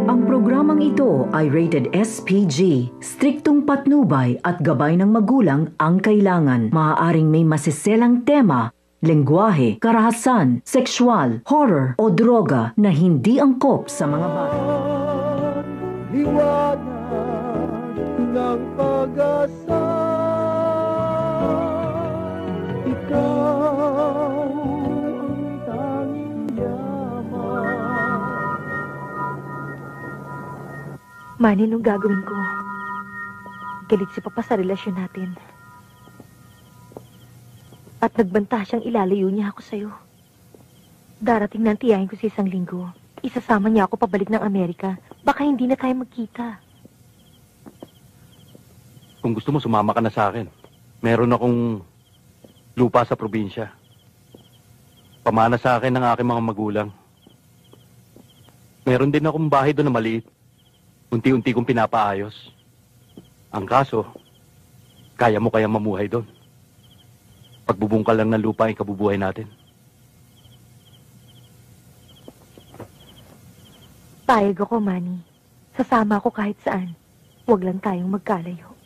Ang programang ito ay rated SPG. Striktong patnubay at gabay ng magulang ang kailangan. Maaaring may masiselang tema, lengguwahe, karahasan, sexual, horror o droga na hindi angkop sa mga bata. Liwanag ng pag-asa, ikaw ang tanging yaman. Manny, anong gagawin ko? Galit si Papa sa relasyon natin. At nagbanta siyang ilalayo niya ako sa'yo. Darating na ang tiyahin ko sa 1 linggo. Isasama niya ako pabalik ng Amerika. Baka hindi na tayo magkita. Kung gusto mo, sumama ka na sa akin. Meron akong lupa sa probinsya. Pamana sa akin ng aking mga magulang. Meron din akong bahay doon na maliit. Unti-unti kong pinapaayos. Ang kaso, kaya mo kaya mamuhay doon? Pagbubungkal lang ng lupa ang kabubuhay natin. Payag ako, Manny. Sasama ako kahit saan. Huwag lang tayong magkalayo.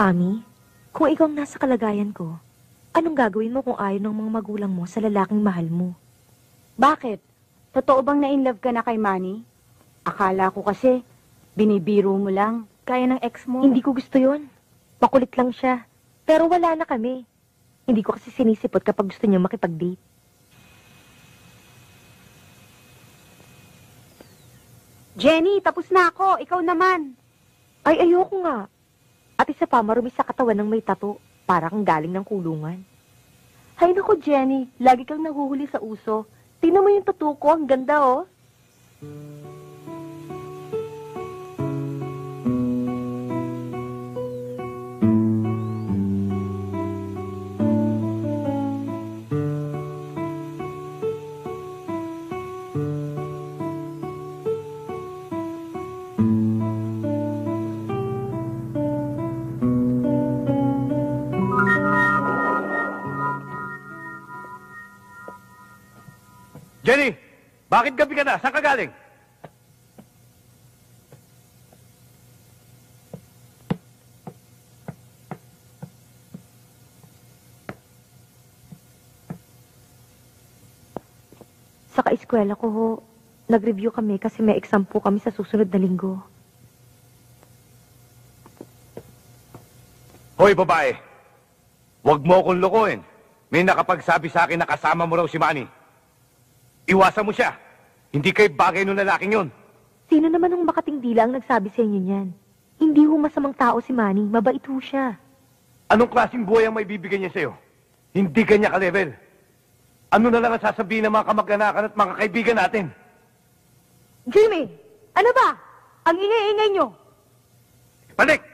Ami, kung ikaw ang nasa kalagayan ko, anong gagawin mo kung ayaw ng mga magulang mo sa lalaking mahal mo? Bakit? Totoo bang na-inlove ka na kay Manny? Akala ko kasi, binibiro mo lang. Kaya ng ex mo. Hindi ko gusto yon. Makulit lang siya. Pero wala na kami. Hindi ko kasi sinisipot kapag gusto niya makipag-date. Jenny, tapos na ako. Ikaw naman. Ay, ayoko nga. At isa pa, marumi sa katawan ng may tato. Para kang galing ng kulungan. Hay nako, Jenny. Lagi kang nahuhuli sa uso. Tingnan mo yung tattoo ko. Ang ganda, oh. Jenny! Bakit gabi ka na? Saan ka galing? Sa ka-eskwela ko ho, nag-review kami kasi may exam po kami sa susunod na linggo. Hoy, babae. Huwag mo akong lokohin. May nakapagsabi sa akin na kasama mo raw si Manny. Iwasan mo siya. Hindi kayo bagay nung lalaking yun. Sino naman ang makatingdila ang nagsabi sa inyo niyan? Hindi ho masamang tao si Manny. Mabait ho siya. Anong klaseng buhay ang may bibigyan niya sa'yo? Hindi kanya ka-level. Ano na lang ang sasabihin ng mga kamag-anakan at mga kaibigan natin? Jimmy, ano ba? Ang ingay-ingay nyo. Balik!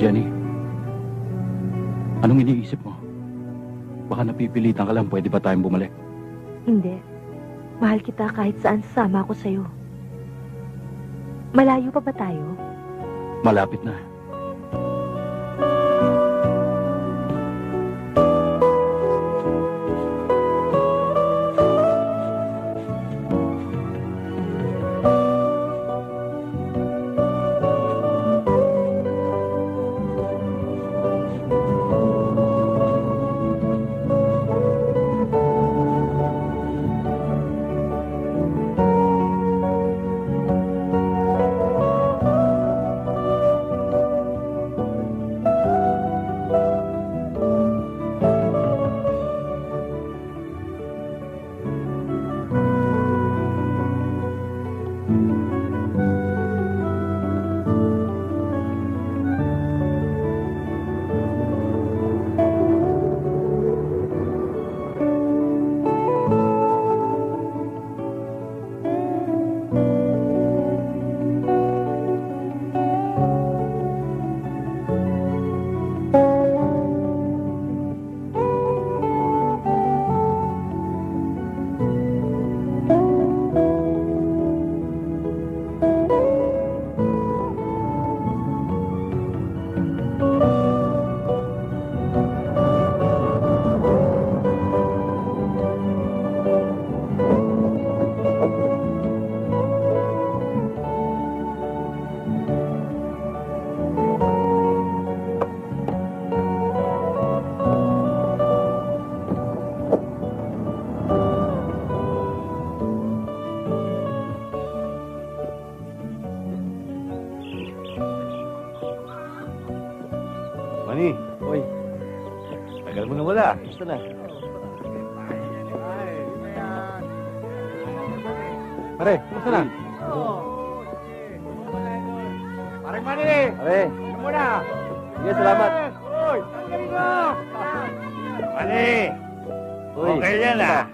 Jenny, anong iniisip mo? Baka napipilitan ka lang, pwede ba tayong bumalik? Hindi. Mahal kita kahit saan sasama ako sa'yo. Malayo pa ba tayo? Malapit na. Gusto na. Pare, kumusta na? Parang Manny! Pare, Ano mo na? sige, salamat. Uy! Tanggalin mo! Manny! Uy, Okay yan ah!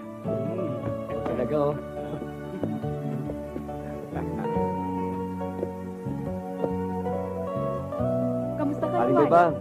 talaga oh. Kamusta ka Aling naman? Bebang.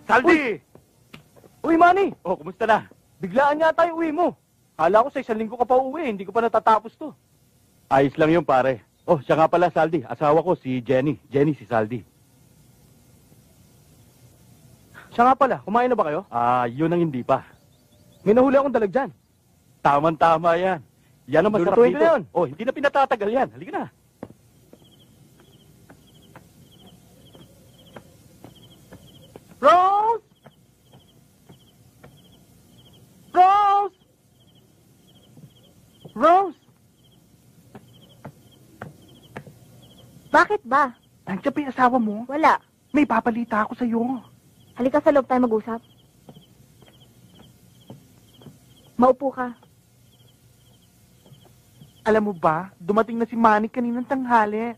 Saldi! Uy, Manny! Oh, kumusta na? Biglaan yata yung uwi mo. Kala ko sa 1 linggo ka pa uuwi, hindi ko pa natatapos to. Ayos lang yun, pare. Oh, siya nga pala, Saldi. Asawa ko, si Jenny. Jenny, si Saldi. Siya nga pala, kumain na ba kayo? Yun ang hindi pa. May nahuli akong dalag dyan. Tama yan. Yan ang masarap Lulutuin ko dito. na yun. Oh, hindi na pinatatagal yan. Halika na. Rose! Rose! Rose! Bakit ba? Nandiyan pa yung asawa mo? Wala. May papalita ako sa'yo. Halika sa loob tayo mag-usap. Maupo ka. Alam mo ba, dumating na si Manny kaninang tanghali.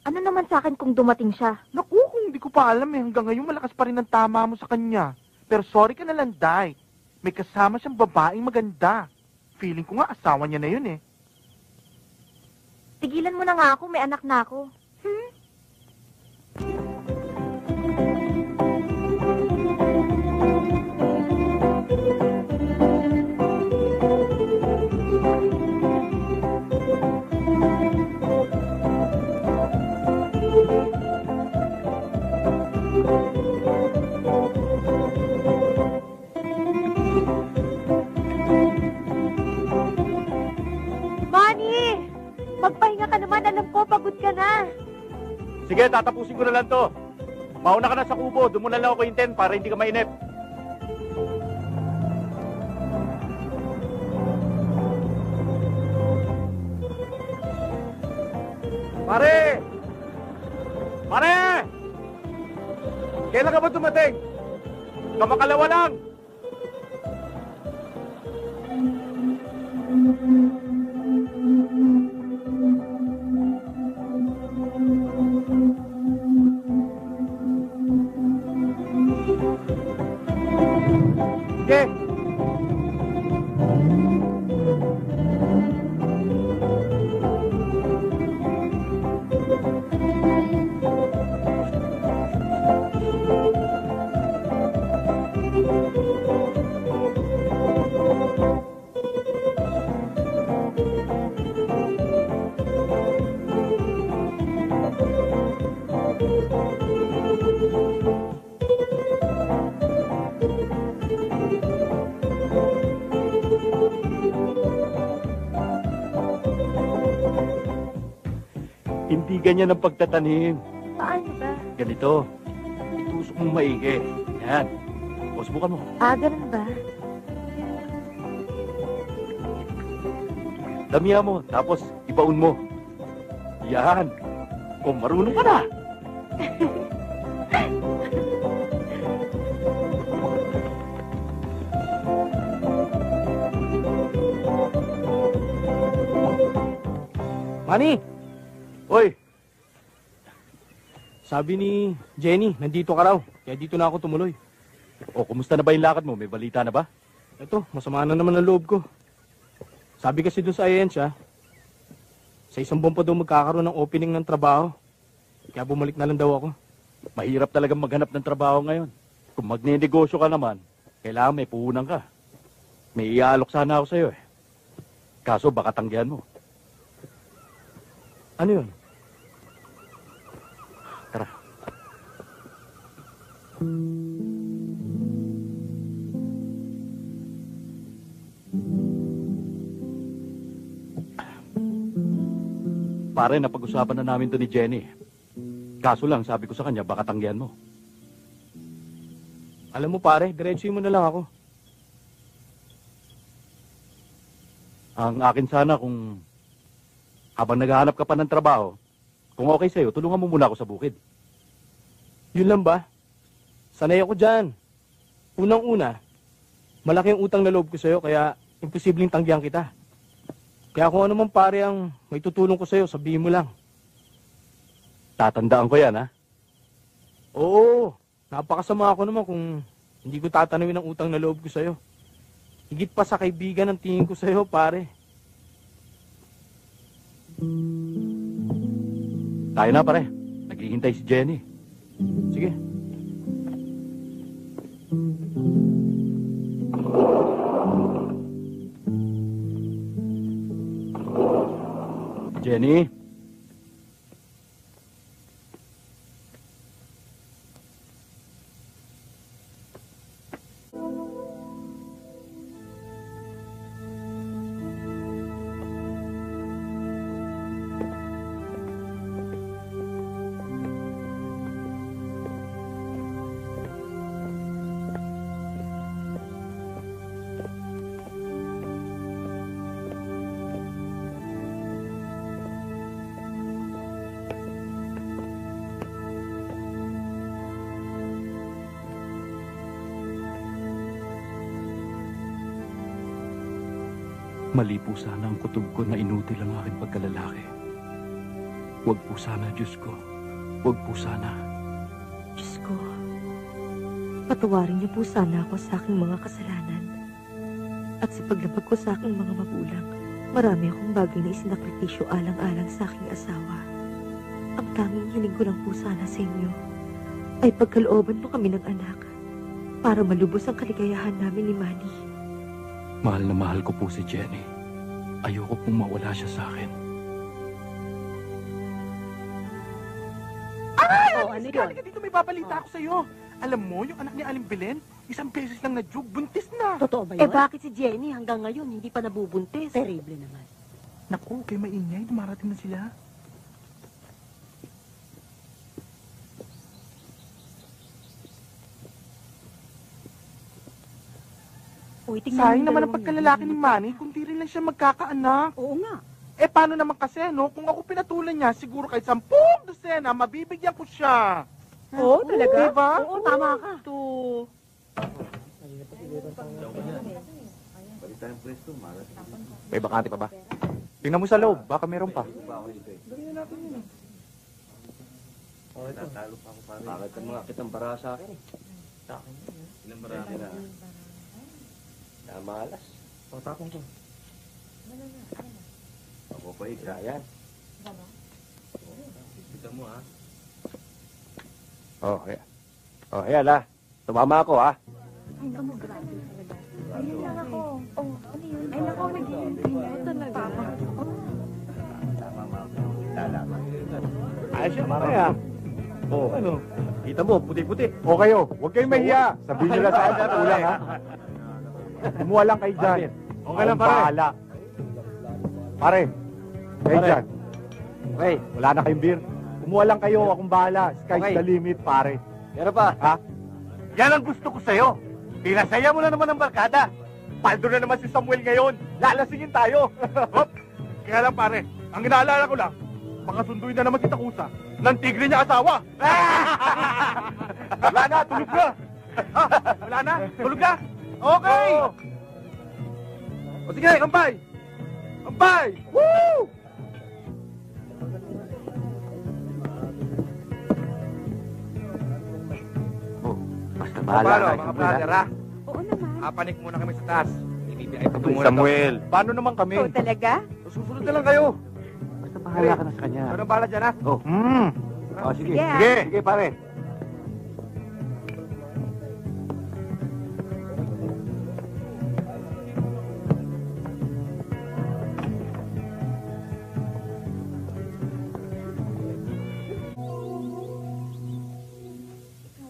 Ano naman sa akin kung dumating siya? Naku, kung hindi ko pa alam eh. Hanggang ngayon malakas pa rin ang tama mo sa kanya. Pero sorry ka na lang, Day. May kasama siyang babaeng maganda. Feeling ko nga asawa niya na yun eh. Tigilan mo na nga ako, may anak na ako. Manny! Magpahinga ka naman, alam ko, pagod ka na. Sige, tatapusin ko na lang to. Mauna ka na sa kubo. Doon mo na lang ako hintayin para hindi ka mainip. Pare! Pare! Kailan ka ba dumating? Kamakalawa lang! Sige! Hindi ganyan ang pagtatanim. Paano ba? Ganito. Itusok mong maigi. Yan. O, subukan mo. Ganun ba? Damihan mo. Tapos, ibaon mo. Yan. O, marunong ka na. Manny! Oy, Sabi ni Jenny, nandito ka raw. Kaya dito na ako tumuloy. o, kumusta na ba yung lakad mo? May balita na ba? Ito, masama na naman ang loob ko. Sabi kasi doon sa ahensya, sa 1 buwan pa daw magkakaroon ng opening ng trabaho. Kaya bumalik na lang daw ako. Mahirap talagang maghanap ng trabaho ngayon. Kung magne-negosyo ka naman, kailangan may puhunan ka. May iaalok sana ako sa'yo eh. Kaso baka tanggihan mo. Ano yun? Tara. Pare, napag-usapan na namin to ni Jenny. Kaso lang, sabi ko sa kanya, baka tanggihan mo. Alam mo pare, diretsuhin mo na lang ako. Ang akin sana kung habang naghahanap ka pa ng trabaho, kung okay sa'yo, tulungan mo muna ako sa bukid. Yun lang ba? Sanay ako dyan. Unang-una, malaki ang utang na loob ko sa'yo, kaya imposibleng tanggihan kita. Kaya kung ano man pare ang may tutulong ko sa'yo, sabihin mo lang. Tatandaan ko yan, ha? Oo, napakasama ako naman kung hindi ko tatanawin ang utang na loob ko sa'yo. Higit pa sa kaibigan ang tingin ko sa'yo, pare. Tayo na, pare. Naghihintay si Jenny. Sige. Jenny? Mali po sana ang kutob ko na inutil ang aking pagkalalaki. Huwag po sana, Diyos ko. Huwag po sana. Diyos ko, patawarin niyo po sana ako sa aking mga kasalanan. At sa paglabag ko sa aking mga magulang, marami akong bagay na isinakripisyo alang-alang sa aking asawa. Ang tanging hiling ko lang po sana sa inyo ay pagkalooban mo kami ng anak para malubos ang kaligayahan namin ni Manny. Mahal na mahal ko po si Jenny. Ayoko pong mawala siya sa akin. Ano yun? Dito may babalita ako sa'yo. Alam mo, yung anak ni Aling Belen, isang beses lang na-jug, buntis na. Totoo ba yun? Eh bakit si Jenny hanggang ngayon hindi pa nabubuntis? Terrible naman. Naku, kay maingay, dumarating na sila. Uy, tingnan Sayang mo naman ang dalawang pagkalalaki yan. ni Manny, kung di rin lang siya magkakaanak. Oo nga. Eh, paano naman kasi, no? Kung ako pinatulan niya, siguro kahit 10 dosena, mabibigyan ko siya. Oo, talaga? Diba? Oo, tama ka. Ito. May bakante pa ba? Tingnan mo sa loob, baka meron pa. Bakit ka mga kitang para sa akin? Ilang bara na? Namalas. Patakong ko. Ako pa yan. Kita mo, ha? Oh, ayan. Oh, ayan ha. Tumama ako ha. Ay, naku, grabe. Ayun lang ako. Oh, ano yun? Ay, naku, naghihintay na. Talaga. Ayos siya, mamaya. Oh, ano? Kita mo, puti-puti. O kayo, huwag kayong mahiya. Sabihin nyo lang sa akin tulang ha. Kumuha lang kayo dyan. Okay lang, pare. Bahala. Pare, kayo Pare. dyan. Okay, wala na kayong beer. Kumuha lang kayo, akong bahala. Sky's Okay. the limit, pare. Meron pa. Ha? Yan ang gusto ko sa'yo. Pinasaya mo na naman ang barkada. Paldo na naman si Samuel ngayon. Lalasingin tayo. Hop! Kaya lang pare, ang inaalala ko lang, baka sunduin na naman si Takusa ng tigre niya asawa. Wala na, tulog na. Ha? Wala na, tulog na. Okay! O sige, kampay! Kampay! Woo! Basta Bahala bahala ka, ka, mga Samuel, brother, ha? ha? Oo naman. Papanik muna kami sa taas. Ibibigay pa Samuel. Paano naman kami? Oo, talaga? Susunod na lang kayo. Basta bahala ka na sa kanya. Ano bahala dyan, ha? Oh. Oh, sige. Sige, ha? Sige. Sige, pare.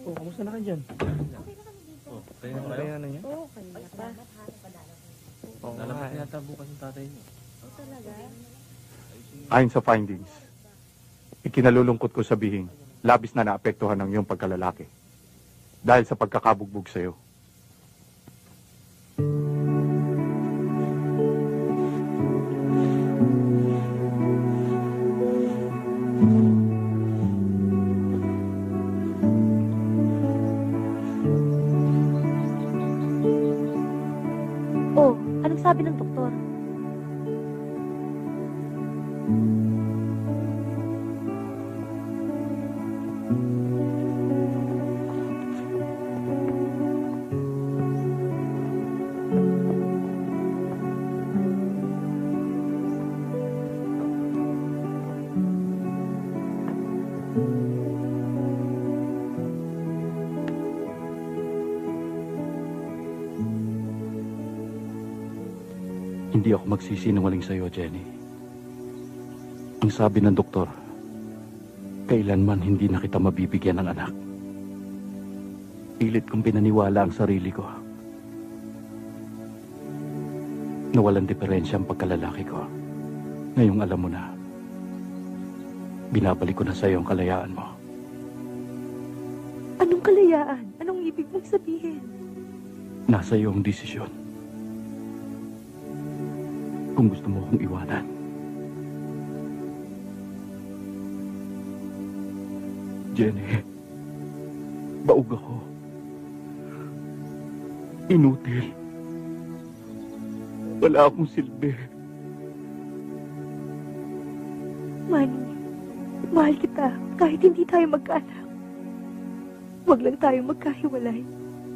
Oh, kamusta na kayo dyan? Kaya na niya? Oo, kanina pa. Oo, lalabas yata bukas yung tatay niyo. Oo, talaga? Ayon sa findings, ikinalulungkot ko sabihin, labis na naapektuhan ng iyong pagkalalaki dahil sa pagkakabugbog sa'yo. Oh, anong sabi ng doktor? Hindi ako magsisinungaling sa'yo, Jenny. Ang sabi ng doktor, kailanman hindi na kita mabibigyan ng anak. Pilit kong pinaniwala ang sarili ko na walang diferensya ang pagkalalaki ko. Ngayong alam mo na, binabalik ko na sa'yo ang kalayaan mo. Anong kalayaan? Anong ibig mong sabihin? Nasa iyo ang desisyon. Kung gusto mo akong iwanan. Jenny, baog ako. Inutil. Wala akong silbi. Manny, mahal kita kahit hindi tayo magkaanak. Huwag lang tayo magkahiwalay.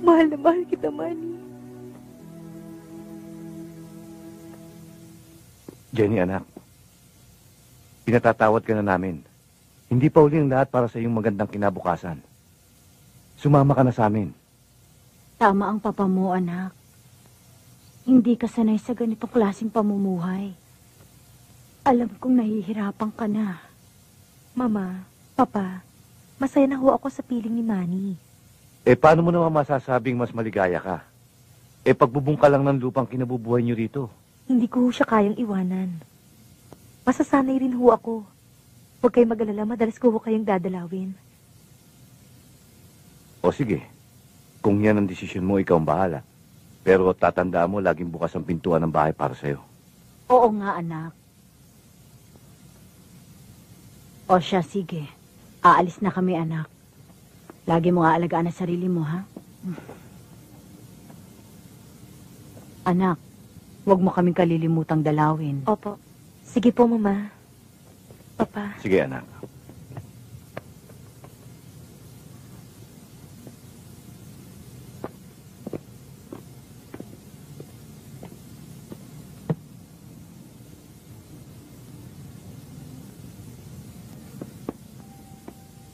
Mahal na mahal kita, Manny. Jenny, anak. Pinatatawad ka na namin. Hindi pa uli ang lahat para sa iyong magandang kinabukasan. Sumama ka na sa amin. Tama ang papa mo, anak. Hindi ka sanay sa ganitong klaseng pamumuhay. Alam kong nahihirapan ka na. Mama, Papa, masaya na ho ako sa piling ni Manny. Eh, paano mo naman masasabing mas maligaya ka? Eh, pagbubong ka lang ng lupang kinabubuhay niyo rito. Hindi ko ho siya kayang iwanan. Masasanay rin ho ako. Huwag kayong mag-alala, madalas ko ho kayong dadalawin. O sige, kung yan ang desisyon mo, ikaw ang bahala. Pero tatandaan mo, laging bukas ang pintuan ng bahay para sa'yo. Oo nga, anak. O siya, sige. Aalis na kami, anak. Lagi mo aalagaan ang sarili mo, ha? Anak, huwag mo kaming kalilimutang dalawin. Opo. Sige po, Mama. Papa. Sige, anak.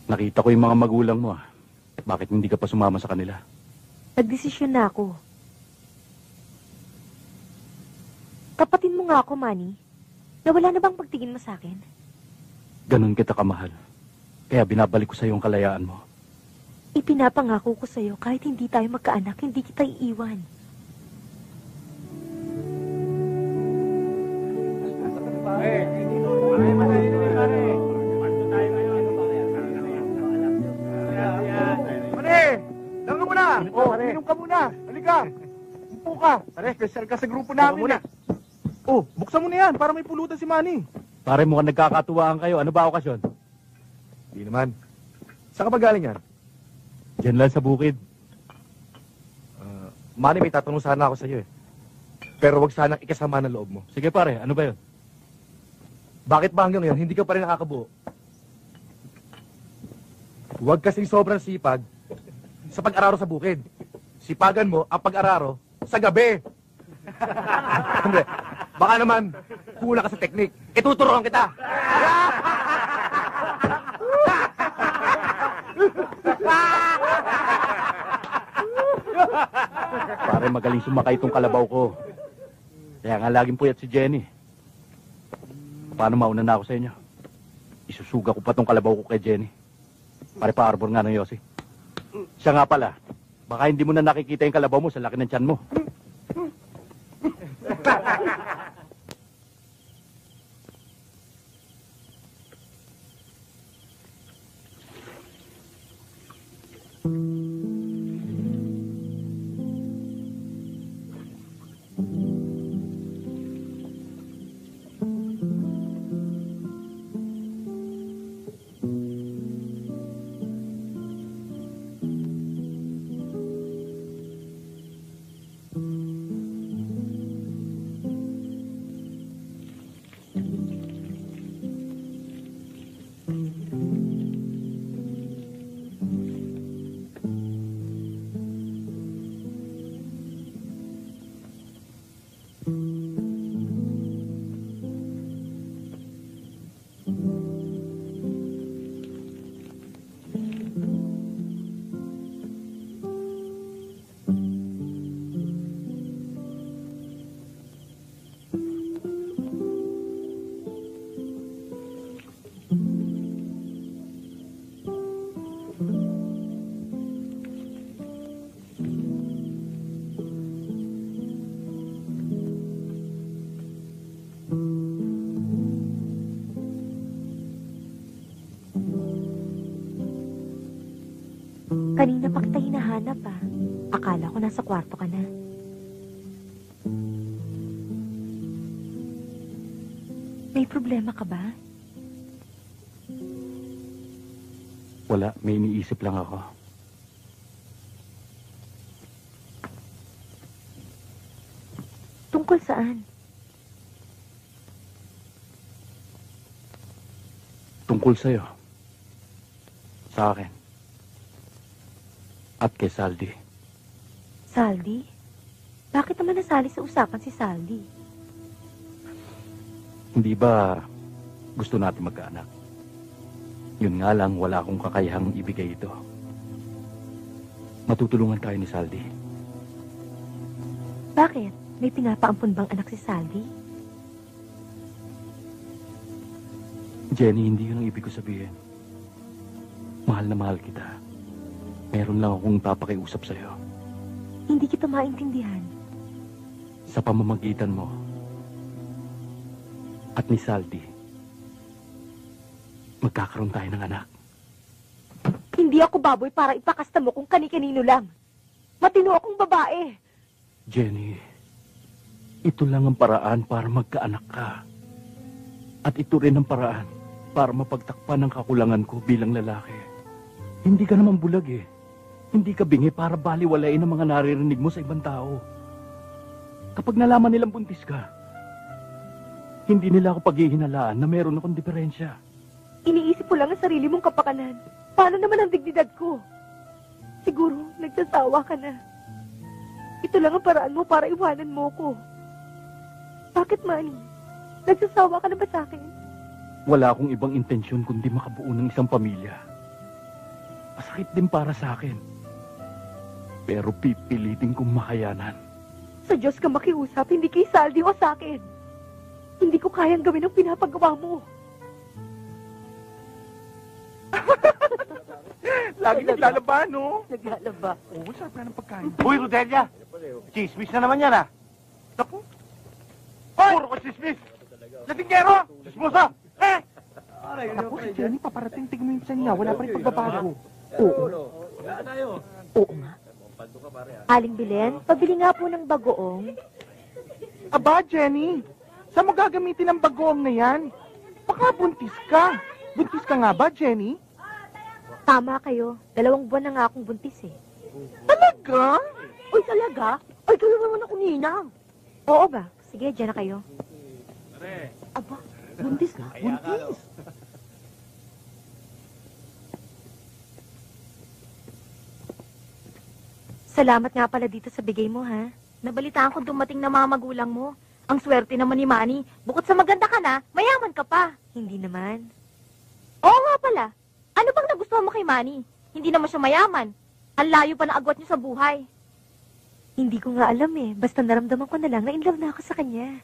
Nakita ko yung mga magulang mo, ah. Bakit hindi ka pa sumama sa kanila? Nagdesisyon na ako. Kapatid mo nga ako, Manny. Nawala na bang pagtingin mo sa akin? Ganun kita kamahal. Kaya binabalik ko sa iyo ang kalayaan mo. Ipinapangako ko sa'yo, kahit hindi tayo magkaanak, hindi kita iiwan. Pare, lang mo na. Oh, inom ka muna. Halika. Upo ka. Pare, special ka sa grupo namin. Oh, buksan mo na yan para may pulutan si Manny. Pare, mukhang nagkakatuwaan kayo. Ano ba okasyon? Hindi naman. Saan ka ba galing yan? Diyan lang sa bukid. Manny, may tatanong sana ako sa'yo eh. Pero wag sanang ikasama ng loob mo. Sige pare, ano ba yun? Bakit ba hanggang ngayon, hindi ka pa rin nakakabuo? Huwag kasing sobrang sipag sa pag-araro sa bukid. Sipagan mo ang pag-araro sa gabi. Hindi. Baka naman, kulang ka sa teknik. Ituturuan kita. Pare, magaling sumakay itong kalabaw ko. Kaya nga laging puyat si Jenny. Paano mauna na ako sa inyo? Isusuga ko pa itong kalabaw ko kay Jenny. Pare, pa-arbor nga ng Yossi. Siya nga pala, baka hindi mo na nakikita yung kalabaw mo sa laki ng tiyan mo. Kanina pa kita hinahanap ah. Akala ko nasa kwarto ka na. May problema ka ba? Wala, may iniisip lang ako. Tungkol saan? Tungkol sa'yo. Sa akin. At kay Saldi. Saldi? Bakit naman nasali sa usapan si Saldi? Hindi ba gusto natin magkaanak? Yun nga lang, wala akong kakayahang ibigay ito. Matutulungan tayo ni Saldi. Bakit? May pinapaampun bang anak si Saldi? Jenny, hindi yun ang ibig ko sabihin. Mahal na mahal kita. Meron lang akong papakiusap sa'yo. Hindi kita maintindihan. Sa pamamagitan mo at ni Saldi, magkakaroon tayo ng anak. Hindi ako baboy para ipakasta mo kung kani-kanino lang. Matino akong babae. Jenny, ito lang ang paraan para magkaanak ka. At ito rin ang paraan para mapagtakpan ang kakulangan ko bilang lalaki. Hindi ka naman bulag eh. Hindi ka bingi para baliwalain ang mga naririnig mo sa ibang tao. Kapag nalaman nilang buntis ka, hindi nila ako paghihinalaan na meron akong diferensya. Iniisip mo lang ang sarili mong kapakanan. Paano naman ang dignidad ko? Siguro, nagsasawa ka na. Ito lang ang paraan mo para iwanan mo ko. Bakit, Manny? Nagsasawa ka na ba sa akin? Wala akong ibang intensyon kundi makabuo ng isang pamilya. Masakit din para sa akin. Pero pipilitin kong makayanan. Sa Diyos ka makiusap, hindi kay Saldi o sa akin. Hindi ko kayang gawin ang pinapagawa mo. Lagi naglalaba, no? Naglalaba. Oo, sarap na ng pagkain. Uy, Rodelia! Chismis na naman yan, ah. Naku. Puro ko chismis! Latinggero! Chismosa! Eh! Naku, si Jenny, paparating tigmin sa niya. Wala pa rin pagbabago. Oo. Oo nga. Aling Bilen, pabili nga po ng bagoong. Aba, Jenny, saan mo gagamitin ang bagoong na yan? Baka buntis ka. Buntis ka nga ba, Jenny? Tama kayo. 2 buwan na nga akong buntis eh. Talaga? Uy, talaga? Ay, kayo naman ako ninang. Oo ba? Sige, dyan na kayo. Aba, buntis na? Buntis? Salamat nga pala dito sa bigay mo, ha? Nabalitaan ko dumating na mga magulang mo. Ang swerte naman ni Manny. Bukod sa maganda ka na, mayaman ka pa. Hindi naman. Oo nga pala. Ano bang nagustuhan mo kay Manny? Hindi naman siya mayaman. Ang layo pa na agwat niyo sa buhay. Hindi ko nga alam eh. Basta naramdaman ko na lang na in love na ako sa kanya.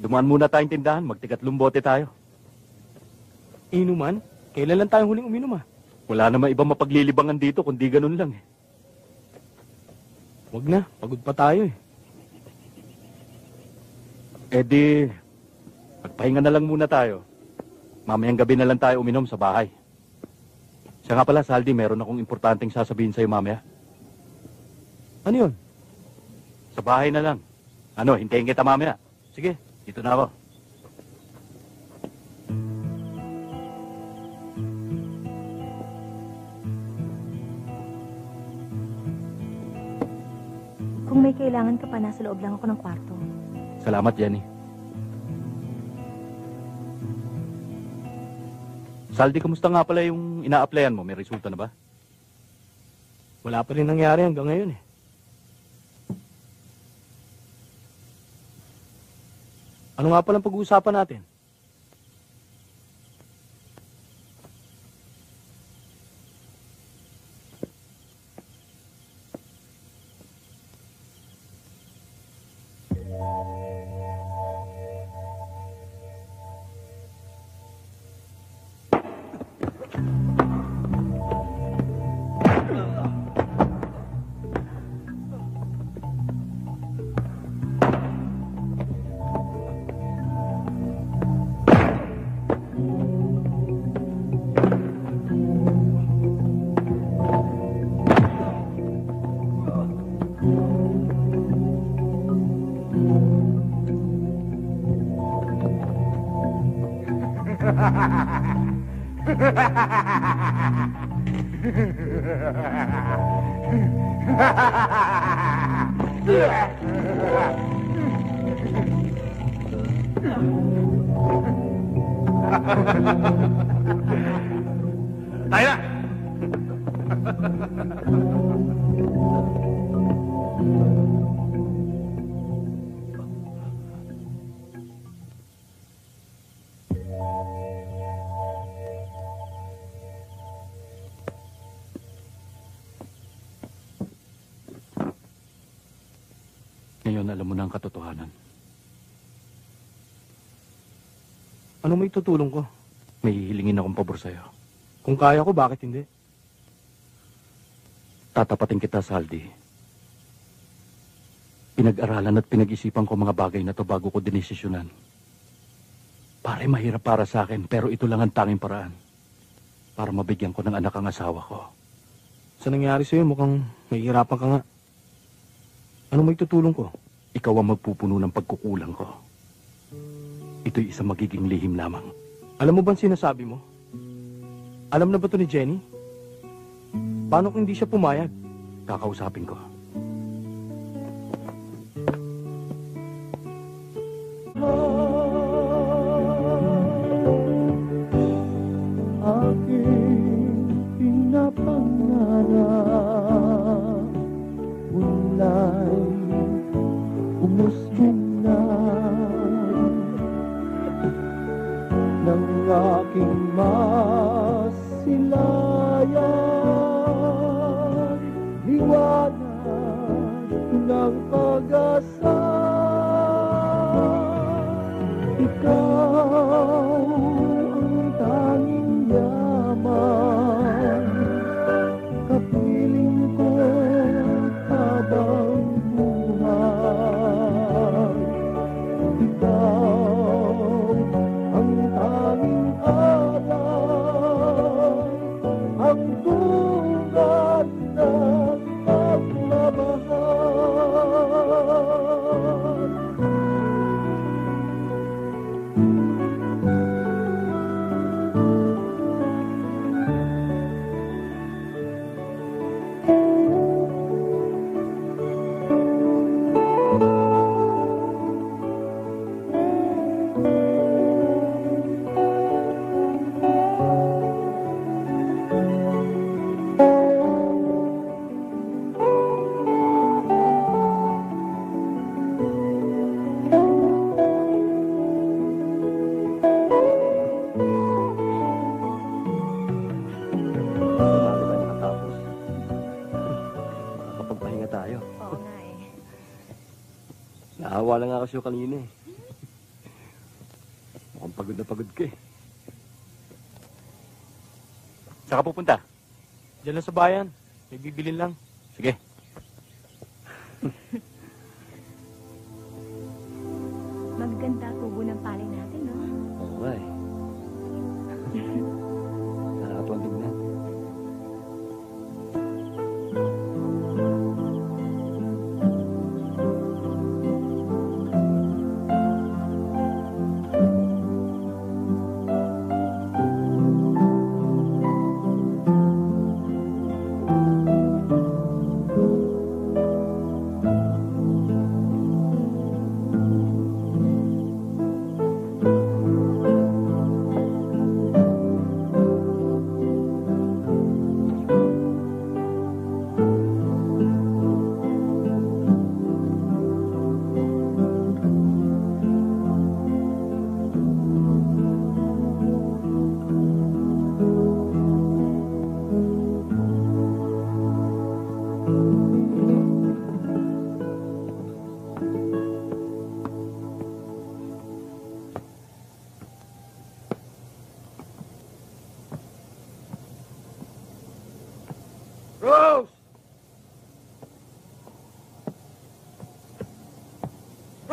Dumaan muna tayong tindahan. Magtikatlong bote tayo. Inuman? Kailan lang tayong huling uminom ah? Wala naman ibang mapaglilibangan dito kundi ganun lang eh. Wag na, pagod pa tayo eh. Eh di, magpahinga na lang muna tayo. Mamayang gabi na lang tayo uminom sa bahay. Siya nga pala, Saldi, meron akong importanteng sasabihin sa'yo mamaya. Ano yun? Sa bahay na lang. Ano, hintayin kita mamaya. Sige, dito na ako. Kung may kailangan ka pa, nasa loob lang ako ng kwarto. Salamat, Jenny. Saldi, kamusta nga pala yung ina-applyan mo? May resulta na ba? Wala pa rin nangyari hanggang ngayon eh. Ano nga palang pag-uusapan natin? Tayo na! Ngayon, alam mo na ang katotohanan. Ano may tutulong ko? May hihilingin akong pabor sa'yo. Kung kaya ko, bakit hindi? Tatapatin kita, Saldi. Pinag-aralan at pinag-isipan ko mga bagay na to bago ko dinesisyonan. Pare, mahirap para sa akin, pero ito lang ang tanging paraan para mabigyan ko ng anak ang asawa ko. Sa nangyari sa'yo, mukhang mahihirapan ka nga. Ano may tutulong ko? Ikaw ang magpupuno ng pagkukulang ko. Ito'y isang magiging lihim lamang. Alam mo bang sinasabi mo? Alam na ba to ni Jenny? Paano kung hindi siya pumayag? Kakausapin ko. Aking pinapangarap, ulay umusbong na ng aking masilayan, liwanag ng pag-asa. Ikaw ang tanging yaman, kapiling ko habang buhay. Ikaw ang tanging alay, ang bunga ng pagmamahal. Makakapagpahinga tayo. Oo nga eh. Naawa lang ako sa'yo kanina eh. Mukhang pagod na pagod ka eh. Saan ka pupunta? Diyan lang sa bayan. May bibilin lang. Sige. Maganda tubo ng palay natin, no? Oo nga eh. Nakakatuwang tignan.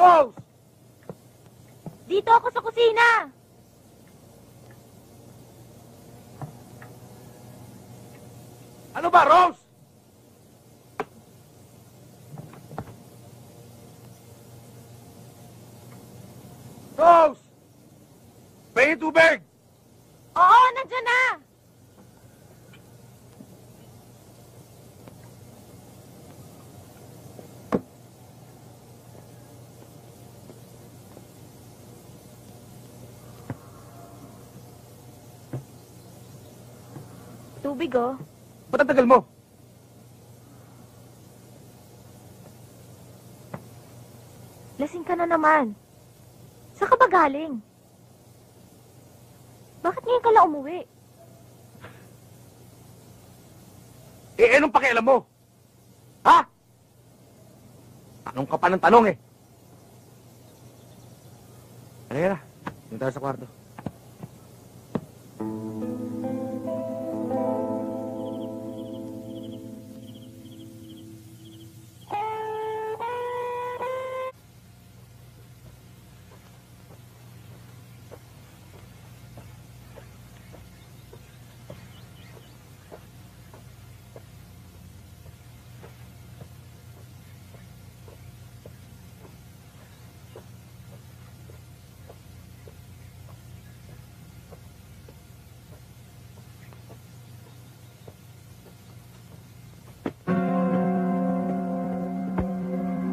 Rose! Dito ako sa kusina! Ano ba, Rose? Rose! Pahingin tubig! Oo, nandiyan na! Tubig, oh. Ba't ang tagal mo? Lasing ka na naman. Saan ka ba galing? Bakit ngayon ka lang umuwi? Anong pakialam mo? Ha? Tanong ka pa ng tanong eh. Halika na. Doon tayo sa kwarto.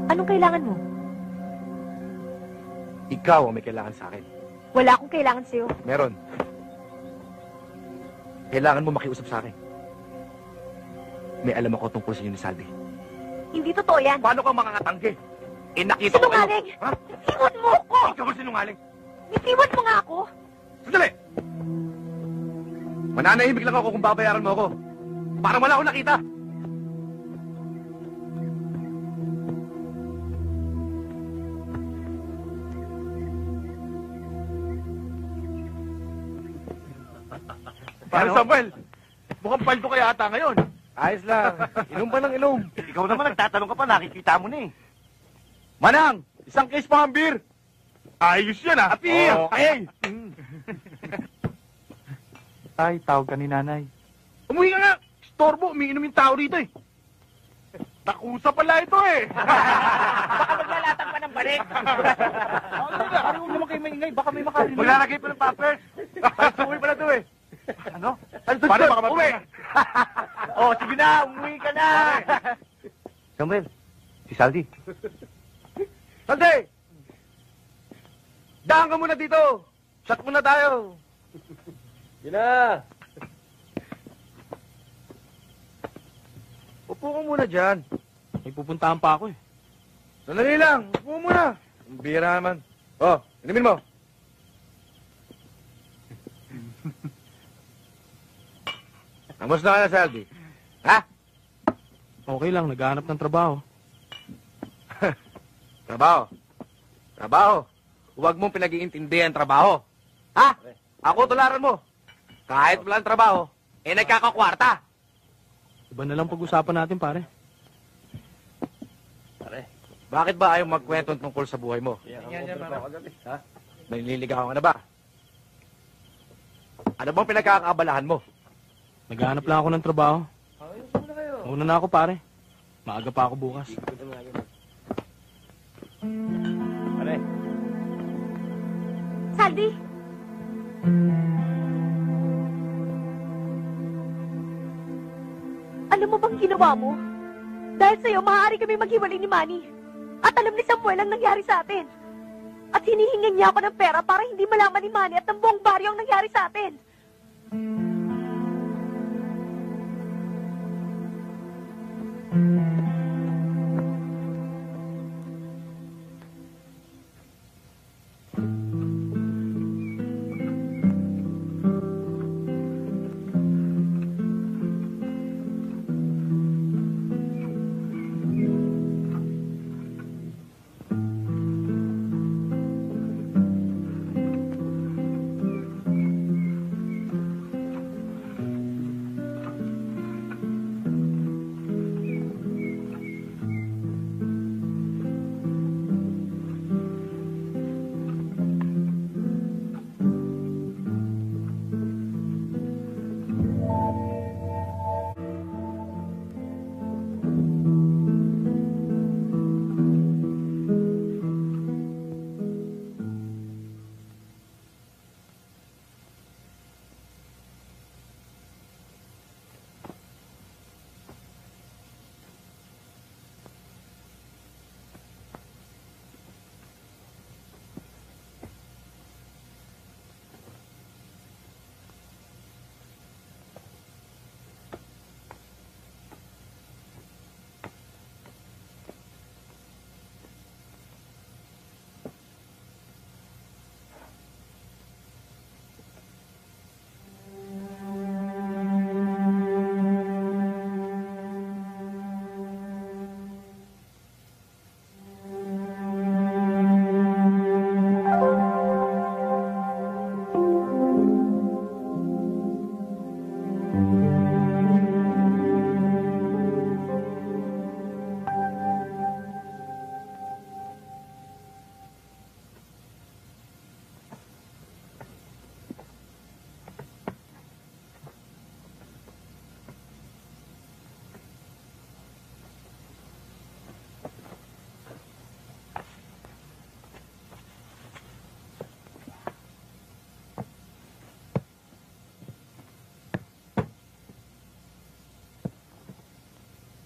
Anong kailangan mo? Ikaw ang may kailangan sa akin. Wala akong kailangan sa'yo. Meron. Kailangan mo makiusap sa akin. May alam ako tungkol sa inyo ni Saldi. Hindi totoo yan. Paano ka makakatanggi? Nakita ko kayo. Sinungaling! Ha? Bitiwan mo ako! Ikaw ang sinungaling. Bitiwan mo nga ako! Sandali! Mananahimik lang ako kung babayaran mo ako. Parang wala akong nakita. Ano, Samuel? Mukhang paldo ka yata ngayon. Ayos lang. Inom pa ng inom. Ikaw naman nagtatanong ka pa, nakikita mo na eh. Manang! Isang case pa ang beer. Ayos yan ah. Api! Okay. Tay, tawag ka ni nanay. Umuwi ka nga. Storbo, umiinom yung tao rito eh. Takusa pala ito eh. Baka maglalatang pa ng balik. Parang huwag naman kayo maingay, baka may makarinig. Maglalagay pa ng pampers. Uwi pala ito eh. Ano? Paano baka Uwi! Oh, sige na, umuwi ka na. Samuel, si Saldi. Saldi! Daan ka muna dito. Shot muna tayo. Yun na. Upo ka muna dyan. May pupuntahan pa ako eh. Sandali lang. Upo muna. Ang bira naman. Oh, inumin mo. Kamusta ka na, Saldi? Ha? Okay lang, naghahanap ng trabaho. Trabaho. Trabaho. Huwag mong pinag-iintindi ang trabaho. Ha? Ako tularan mo. Kahit walang trabaho, nagkakakwarta. Iba na lang pag-usapan natin, pare. Bakit ba ayaw magkwento tungkol sa buhay mo? Ha? Naliligaw ka na ba? Ano bang pinagkakaabalahan mo? Naghahanap lang ako ng trabaho. Mauna na ako, pare. Maaga pa ako bukas. Pare. Saldi! Alam mo bang ginawa mo? Dahil sa'yo, maaari kami maghiwalay ni Manny. At alam ni Samuel ang nangyari sa atin. At hinihingan niya ako ng pera para hindi malaman ni Manny at ng buong baryo ang nangyari sa atin.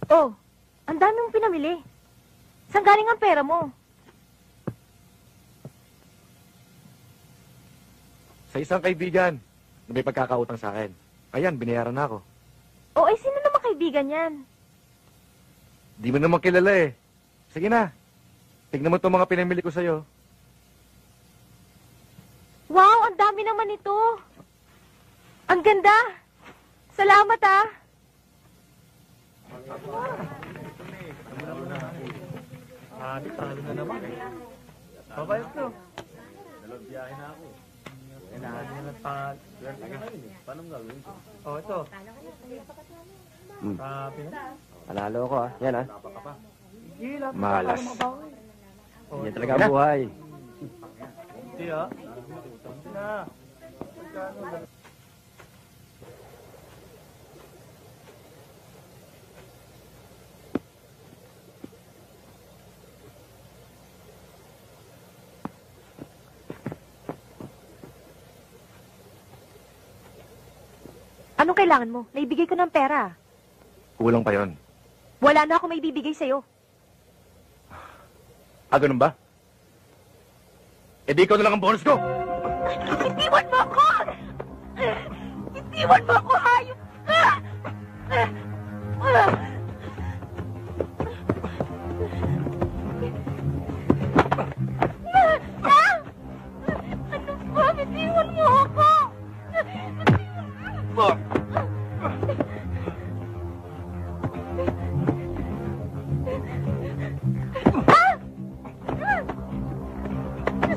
Oh, ang dami mong pinamili. Saan galing ang pera mo? Sa isang kaibigan na may pagkakautang sa akin. Ayan, binayaran na ako. O, ay sino naman kaibigan yan? Di mo naman kilala eh. Sige na. Tignan mo itong mga pinamili ko sa'yo. Wow, ang dami naman ito. Ang ganda. Salamat ah. Panalo ako Yan Malas. Yan talaga ang buhay. Anong kailangan mo? Naibigay ko ng pera. Kulang pa yon. Wala na ako may bibigay sa'yo. Ganun ba? Eh di ikaw na lang ang bonus ko! Itiwan mo ako! Itiwan mo ako, hayop ka! Ano ba? Itiwan mo ako!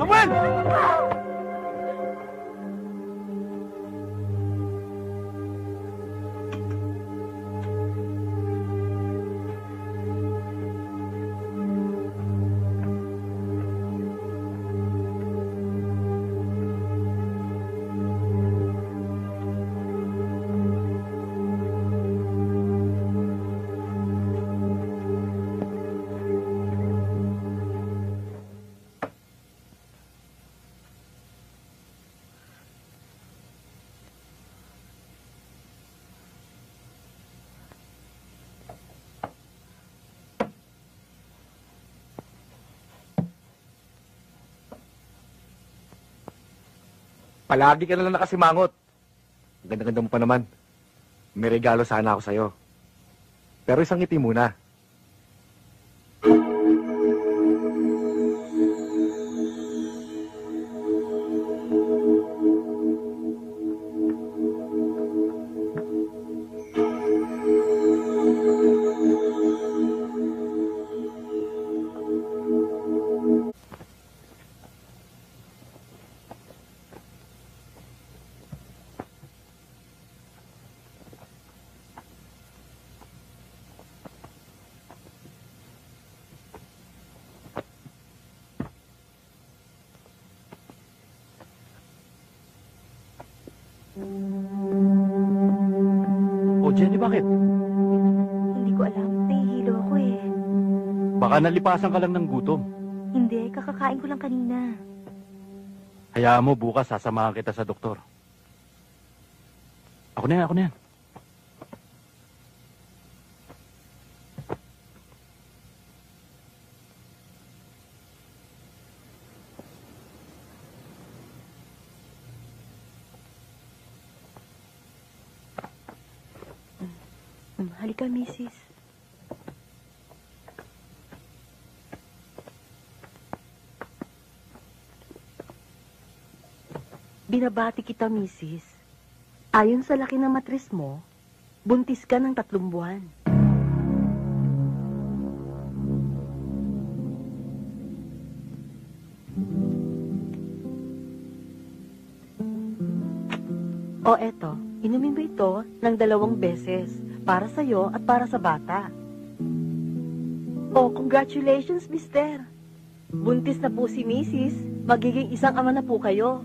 Samuel! Palagi ka na lang nakasimangot. Ganda-ganda mo pa naman. May regalo sana ako sa'yo. Pero isang ngiti muna. O, Jenny, bakit? Hindi ko alam. Nahihilo ako eh. Baka nalipasan ka lang ng gutom. Hindi, kakakain ko lang kanina. Hayaan mo, bukas sasamahan kita sa doktor. Ako na yan, ako na yan. Halika, Mrs. Binabati kita, Mrs. Ayon sa laki ng matris mo, buntis ka ng 3 buwan. O eto, inumin mo ito ng 2 beses. Para sa'yo at para sa bata. Oh, congratulations, mister. Buntis na po si Mrs. Magiging isang ama na po kayo.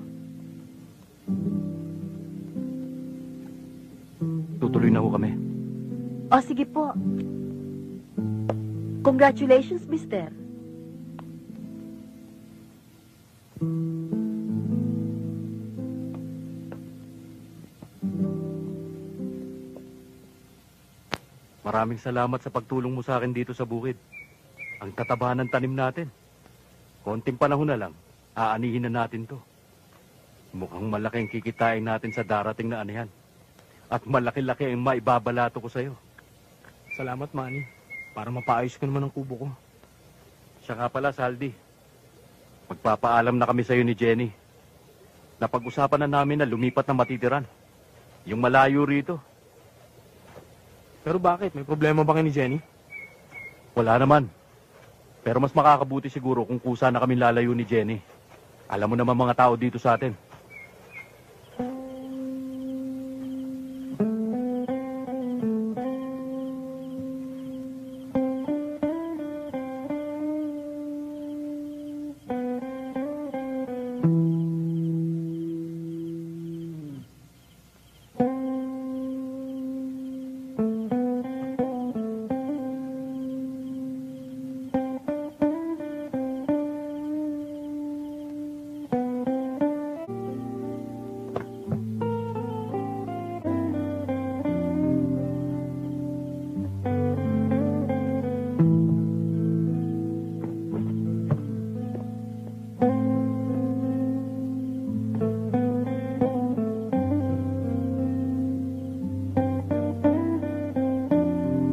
Tutuloy na ho kami. O, sige po. Congratulations, mister. Maraming salamat sa pagtulong mo sa akin dito sa bukid. Ang tataba ng tanim natin. Konting panahon na lang, aanihin na natin to. Mukhang malaking kikitain natin sa darating na anihan. At malaki-laki ang maibabalato ko sa'yo. Salamat, Manny. Para mapaayos ko naman ang kubo ko. Siya nga pala, Saldi. Magpapaalam na kami sa'yo ni Jenny. Napag-usapan na namin na lumipat na matitiran. Yung malayo rito. Pero bakit? May problema ba kayo ni Jenny? Wala naman. Pero mas makakabuti siguro kung kusa na kami lalayo ni Jenny. Alam mo naman mga tao dito sa atin.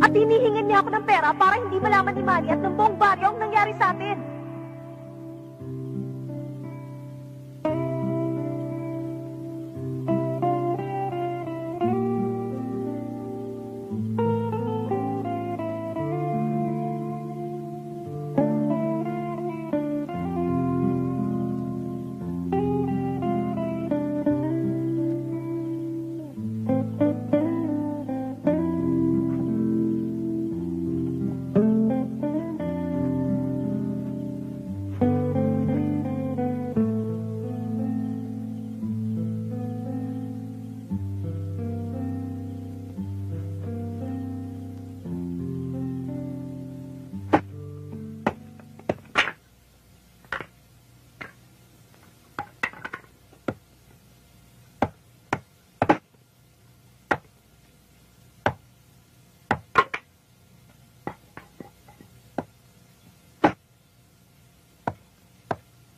At hinihingan niya ako ng pera para hindi malaman ni Manny at ng buong baryo ang nangyari sa atin.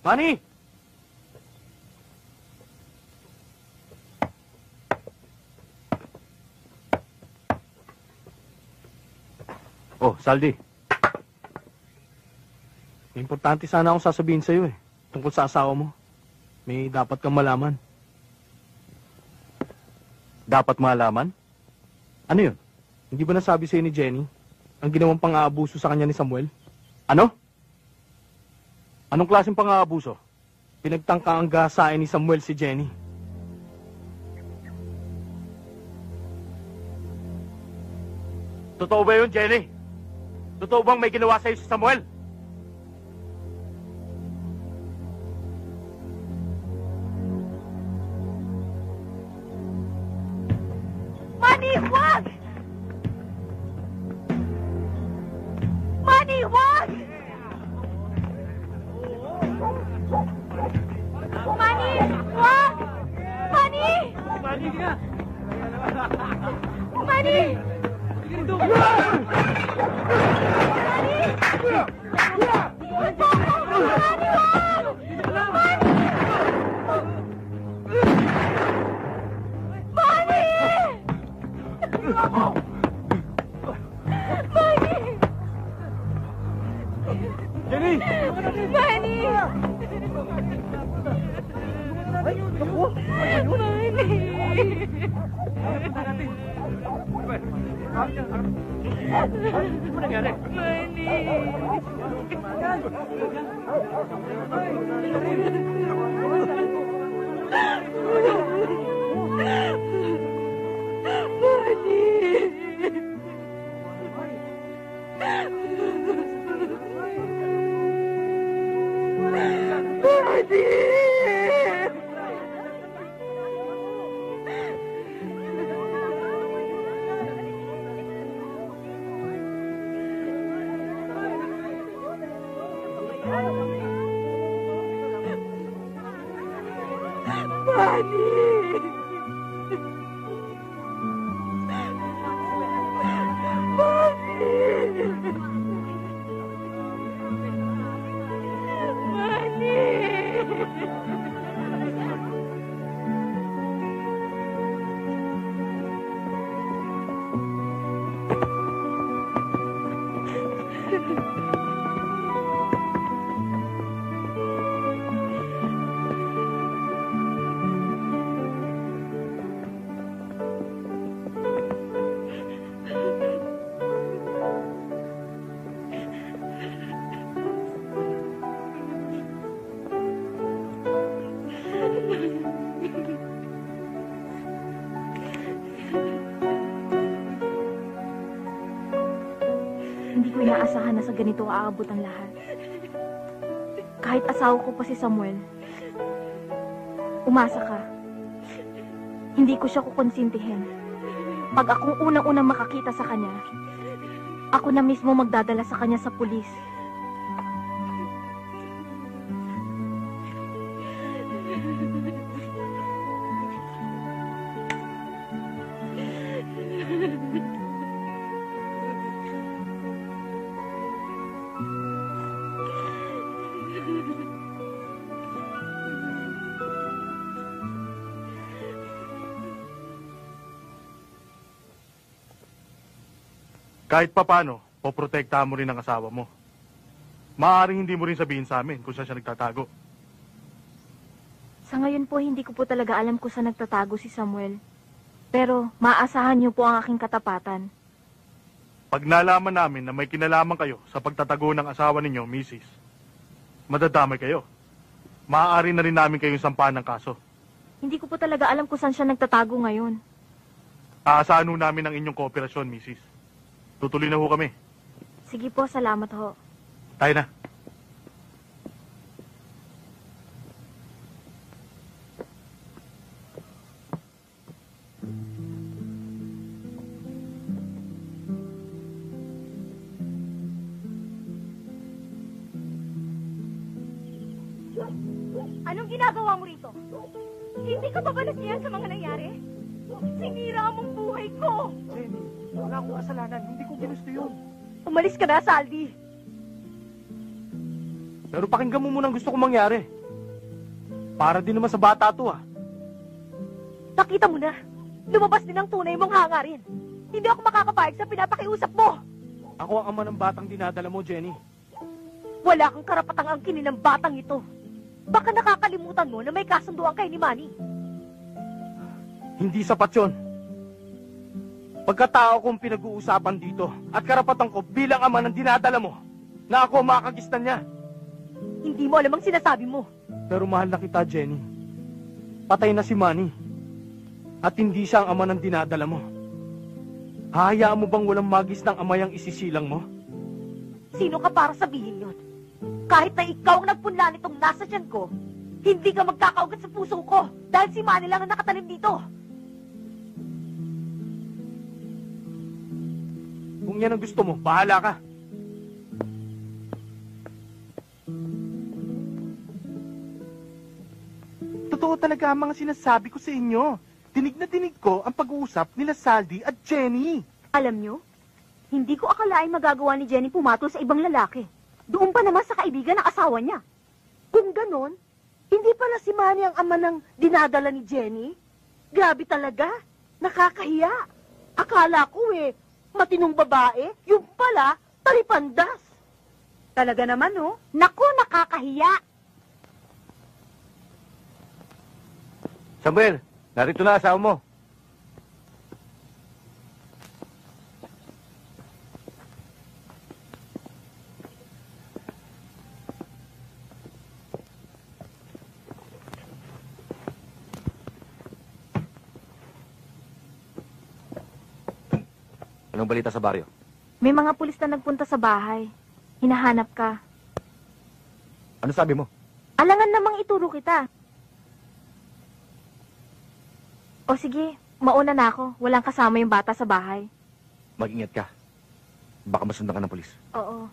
Manny! Oh, Saldi. May importante sana akong sasabihin sa'yo eh. Tungkol sa asawa mo. May dapat kang malaman. Dapat malaman? Ano yun? Hindi ba nasabi sa'yo ni Jenny ang ginawang pang-aabuso sa kanya ni Samuel? Ano? Anong klaseng pang-aabuso? Pinagtangka ang gasain ni Samuel si Jenny. Totoo ba yun, Jenny? Totoo bang may ginawa sa'yo si Samuel? Manny, wag! Manny, wag! Manny, wag! Manny! Manny! Manny! Jenny! Manny! inaasahan na sa ganito aabot ang lahat. Kahit asawa ko pa si Samuel, umasa ka. Hindi ko siya kukonsintihin. Pag akong unang-unang makakita sa kanya, ako na mismo magdadala sa kanya sa pulis. Kahit papano, poprotektahan mo rin ang asawa mo. Maaaring hindi mo rin sabihin sa amin kung saan siya nagtatago. Sa ngayon po, hindi ko po talaga alam kung saan nagtatago si Samuel. Pero maaasahan niyo po ang aking katapatan. Pag nalaman namin na may kinalaman kayo sa pagtatago ng asawa ninyo, Mrs., madadamay kayo. Maaari na rin namin kayong sampahan ng kaso. Hindi ko po talaga alam kung saan siya nagtatago ngayon. Aasahan ho namin ang inyong kooperasyon, Mrs. Tutuloy na ho kami. Sige po, salamat ho. Tayo na. Anong ginagawa mo rito? Hindi ka ba banasiyan sa mga nangyari? Sinira mong buhay ko! Jenny, wala akong kasalanan. Hindi ko ginusto yun. Umalis ka na, Saldi. Pero pakinggan mo muna ang gusto kong mangyari. Para din naman sa bata to, ah. Nakita mo na. Lumabas din ang tunay mong hangarin. Hindi ako makakapayag sa pinapakiusap mo. Ako ang ama ng batang dinadala mo, Jenny. Wala kang karapatang angkinin ng batang ito. Baka nakakalimutan mo na may kasunduan kay ni Manny. Hindi sapat yun. Pagkatao kong pinag-uusapan dito at karapatan ko bilang ama ng dinadala mo na ako ang makagistan niya. Hindi mo alam ang sinasabi mo. Pero mahal na kita, Jenny. Patay na si Manny. At hindi siya ang ama ng dinadala mo. Hahayaan mo bang walang magis ng amay ang isisilang mo? Sino ka para sabihin yun? Kahit na ikaw ang nagpunla nitong nasa tiyan ko, hindi ka magkakaugat sa puso ko dahil si Manny lang ang nakatanim dito. Kung yan ang gusto mo, bahala ka. Totoo talaga ang mga sinasabi ko sa inyo. Dinig na dinig ko ang pag-uusap nila Saldi at Jenny. Alam nyo, hindi ko akalain magagawa ni Jenny pumatol sa ibang lalaki. Doon pa naman sa kaibigan ng asawa niya. Kung ganon, hindi pala si Manny ang ama ng dinadala ni Jenny? Grabe talaga. Nakakahiya. Akala ko matinong babae, yung pala, talipandas. Talaga naman, oh. Naku, nakakahiya. Samuel, narito na asawa mo. Anong balita sa baryo? May mga pulis na nagpunta sa bahay. Hinahanap ka. Ano sabi mo? Alangan namang ituro kita. O sige, mauna na ako. Walang kasama yung bata sa bahay. Mag-ingat ka. Baka masundan ka ng polis. Oo.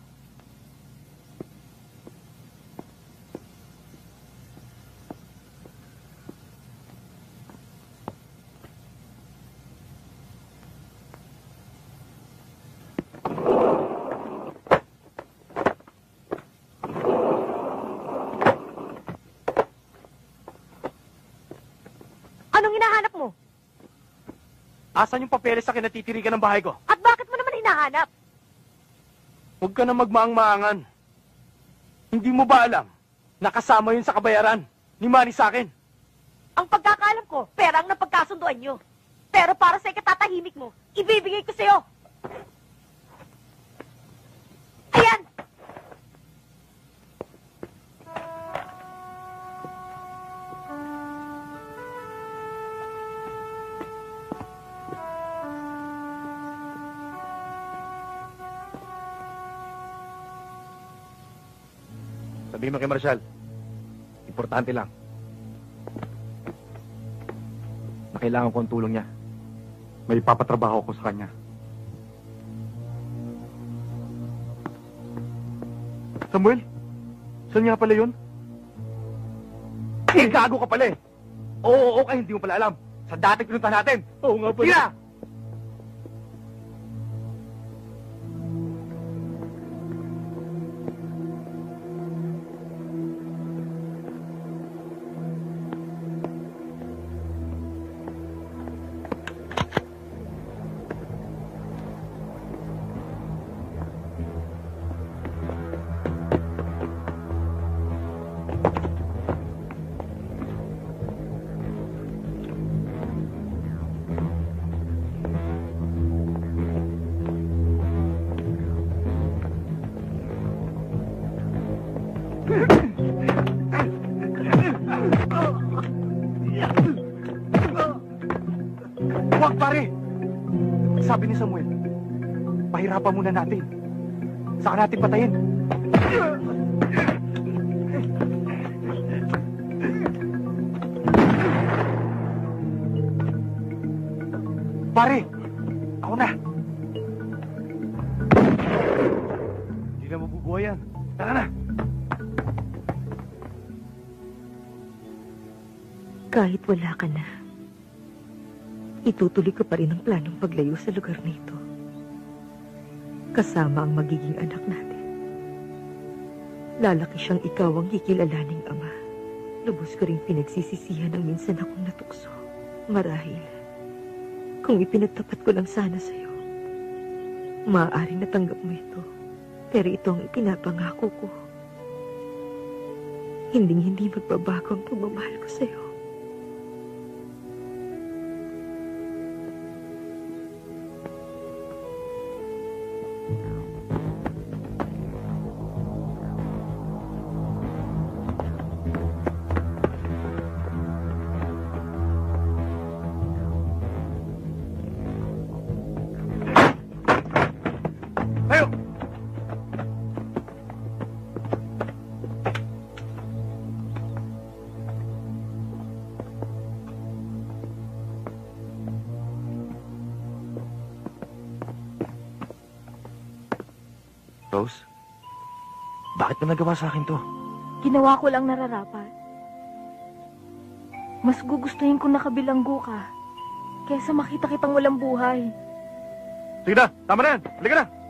Anong hinahanap mo? Asan yung papeles sa kinatitirikan ng bahay ko? At bakit mo naman hinahanap? Huwag ka na magmaang-maangan. Hindi mo ba alam na kasama yun sa kabayaran ni Manny sa akin? Ang pagkakaalam ko, pera ang napagkasunduan nyo. Pero para sa ikatatahimik mo, ibibigay ko sa'yo. Ayan! Sabihin mo kay Marshal, importante lang. Na kailangan ko ang tulong niya. May ipapatrabaho ko sa kanya. Samuel? Saan nga pala yun? Eh, gago ka pala eh. Oo, okay, hindi mo pala alam. Sa dating pinunta natin. Oo nga pala. Tira! Huwag pare! Sabi ni Samuel, pahirapan muna natin. Saka natin patayin. Pare! Ako na! Hindi na mabubuhay yan. Tara na! Kahit wala ka na, itutuloy ko pa rin ang planong paglayo sa lugar na ito. Kasama ang magiging anak natin. Lalaki siyang ikaw ang kikilalaning ama. Lubos ko rin pinagsisisihan ang minsan akong natukso. Marahil, kung ipinagtapat ko lang sana sa'yo, maaaring natanggap mo ito. Pero ito ang ipinapangako ko. Hinding-hindi magbabago ang pagmamahal ko sa'yo. Tayo! Rose, bakit mo nagawa sa akin to? Ginawa ko lang nararapat. Mas gugustuhin kong nakabilanggo ka kaysa makita kitang walang buhay. Sige na, tama na yan. Halika na.